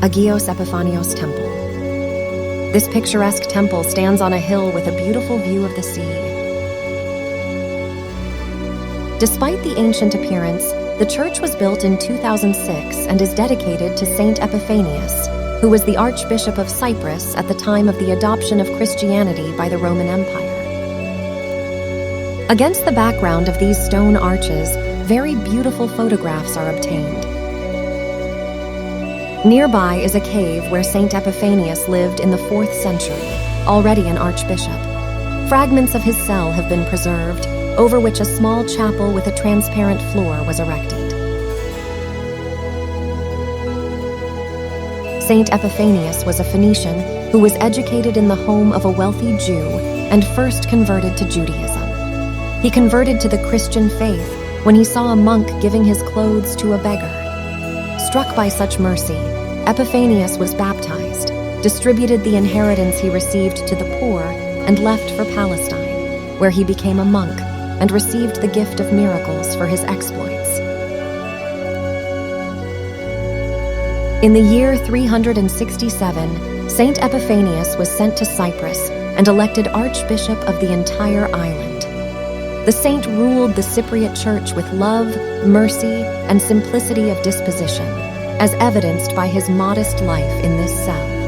Agios Epifanios Temple. This picturesque temple stands on a hill with a beautiful view of the sea. Despite the ancient appearance, the church was built in 2006 and is dedicated to Saint Epiphanius, who was the archbishop of Cyprus at the time of the adoption of Christianity by the Roman Empire. Against the background of these stone arches, very beautiful photographs are obtained. Nearby is a cave where Saint Epiphanius lived in the 4th century, already an archbishop. Fragments of his cell have been preserved, over which a small chapel with a transparent floor was erected. Saint Epiphanius was a Phoenician who was educated in the home of a wealthy Jew and first converted to Judaism. He converted to the Christian faith when he saw a monk giving his clothes to a beggar. Struck by such mercy, Epiphanius was baptized, distributed the inheritance he received to the poor, and left for Palestine, where he became a monk and received the gift of miracles for his exploits. In the year 367, Saint Epiphanius was sent to Cyprus and elected archbishop of the entire island. The saint ruled the Cypriot church with love, mercy, and simplicity of disposition, as evidenced by his modest life in this cell.